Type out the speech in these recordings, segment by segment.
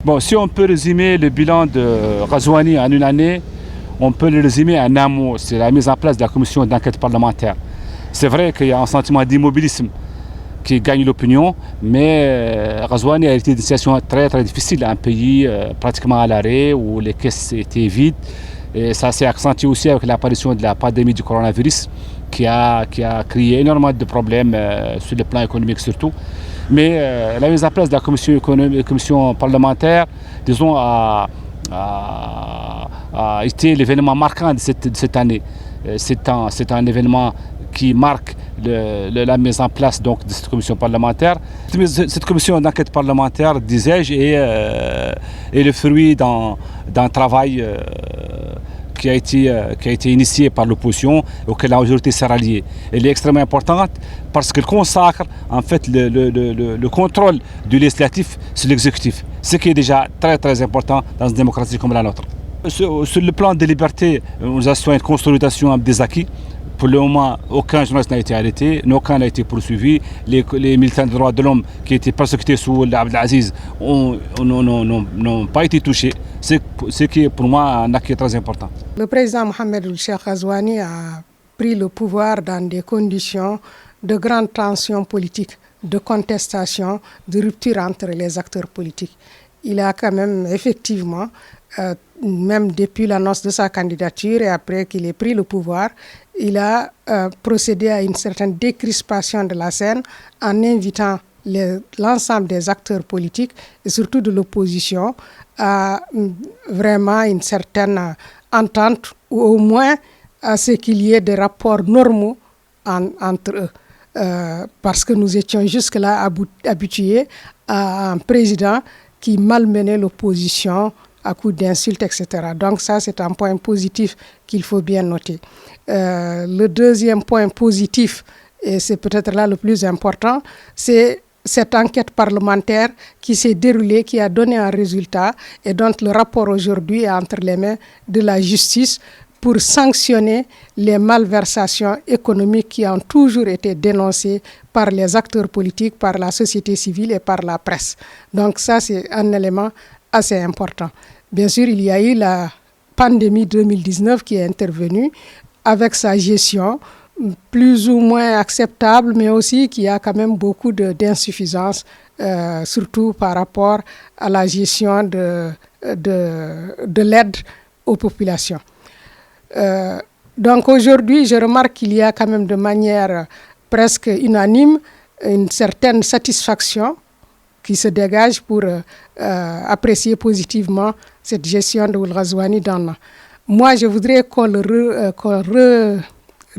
Bon, si on peut résumer le bilan de Ghazouani en une année, on peut le résumer en un mot, c'est la mise en place de la commission d'enquête parlementaire. C'est vrai qu'il y a un sentiment d'immobilisme qui gagne l'opinion, mais Ghazouani a été une situation très très difficile, un pays pratiquement à l'arrêt, où les caisses étaient vides. Et ça s'est accentué aussi avec l'apparition de la pandémie du coronavirus qui a créé énormément de problèmes sur le plan économique surtout. Mais la mise en place de la commission parlementaire, disons, a été l'événement marquant de cette année. C'est un événement qui marque la mise en place donc, de cette commission parlementaire. Cette commission d'enquête parlementaire, disais-je, est le fruit d'un travail qui a été initié par l'opposition et auquel la majorité s'est ralliée. Elle est extrêmement importante parce qu'elle consacre en fait le contrôle du législatif sur l'exécutif, ce qui est déjà très très important dans une démocratie comme la nôtre. Sur le plan des libertés, nous assistons à une consolidation des acquis. Pour le moment, aucun journaliste n'a été arrêté, aucun n'a été poursuivi. Les militants des droits de l'homme qui étaient persécutés sous Abdelaziz n'ont pas été touchés, ce qui est pour moi un acquis très important. Le président Mohamed Ould Cheikh Ghazouani a pris le pouvoir dans des conditions de grande tension politique, de contestation, de rupture entre les acteurs politiques. Il a quand même effectivement, même depuis l'annonce de sa candidature et après qu'il ait pris le pouvoir, il a procédé à une certaine décrispation de la scène en invitant l'ensemble des acteurs politiques et surtout de l'opposition à vraiment une certaine entente ou au moins à ce qu'il y ait des rapports normaux entre eux. Parce que nous étions jusque-là habitués à un président qui malmenait l'opposition à coups d'insultes, etc. Donc ça, c'est un point positif qu'il faut bien noter. Le deuxième point positif, et c'est peut-être là le plus important, c'est cette enquête parlementaire qui s'est déroulée, qui a donné un résultat et dont le rapport aujourd'hui est entre les mains de la justice pour sanctionner les malversations économiques qui ont toujours été dénoncées par les acteurs politiques, par la société civile et par la presse. Donc ça, c'est un élément assez important. Bien sûr, il y a eu la pandémie 2019 qui est intervenue avec sa gestion plus ou moins acceptable, mais aussi qui a quand même beaucoup d'insuffisances, surtout par rapport à la gestion de l'aide aux populations. Donc aujourd'hui, je remarque qu'il y a quand même de manière presque unanime une certaine satisfaction qui se dégage pour apprécier positivement cette gestion de Ould Ghazouani. Moi, je voudrais qu'on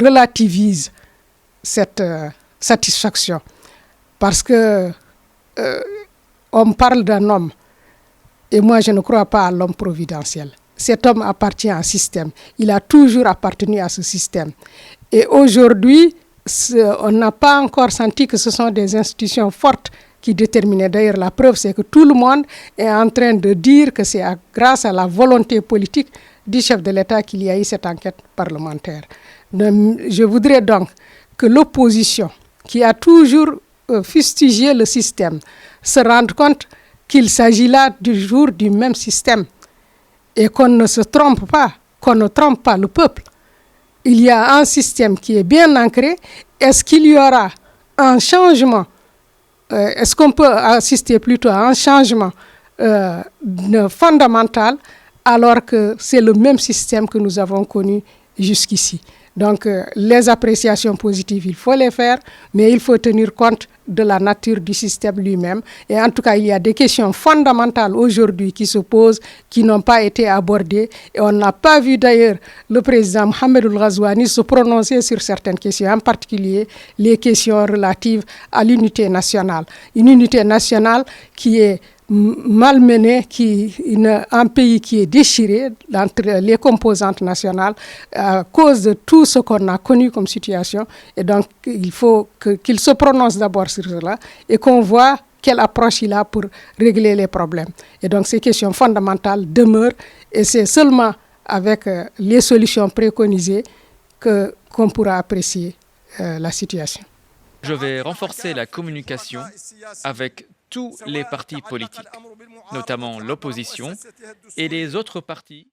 relativise cette satisfaction parce que on parle d'un homme et moi, je ne crois pas à l'homme providentiel. Cet homme appartient à un système. Il a toujours appartenu à ce système. Et aujourd'hui, on n'a pas encore senti que ce sont des institutions fortes qui déterminaient. D'ailleurs, la preuve, c'est que tout le monde est en train de dire que c'est grâce à la volonté politique du chef de l'État qu'il y a eu cette enquête parlementaire. Je voudrais donc que l'opposition, qui a toujours fustigé le système, se rende compte qu'il s'agit là toujours du même système et qu'on ne se trompe pas, qu'on ne trompe pas le peuple. Il y a un système qui est bien ancré. Est-ce qu'il y aura un changement? Est-ce qu'on peut assister plutôt à un changement fondamental alors que c'est le même système que nous avons connu jusqu'ici? Donc, les appréciations positives, il faut les faire, mais il faut tenir compte de la nature du système lui-même. Et en tout cas, il y a des questions fondamentales aujourd'hui qui se posent, qui n'ont pas été abordées. Et on n'a pas vu d'ailleurs le président Mohamed Ould Ghazouani se prononcer sur certaines questions, en particulier les questions relatives à l'unité nationale. Une unité nationale qui est malmené, un pays qui est déchiré entre les composantes nationales à cause de tout ce qu'on a connu comme situation. Et donc, il faut qu'il se prononce d'abord sur cela et qu'on voit quelle approche il a pour régler les problèmes. Et donc, ces questions fondamentales demeurent et c'est seulement avec les solutions préconisées qu'on pourra apprécier la situation. Je vais renforcer la communication avec tous les partis politiques, notamment l'opposition et les autres partis.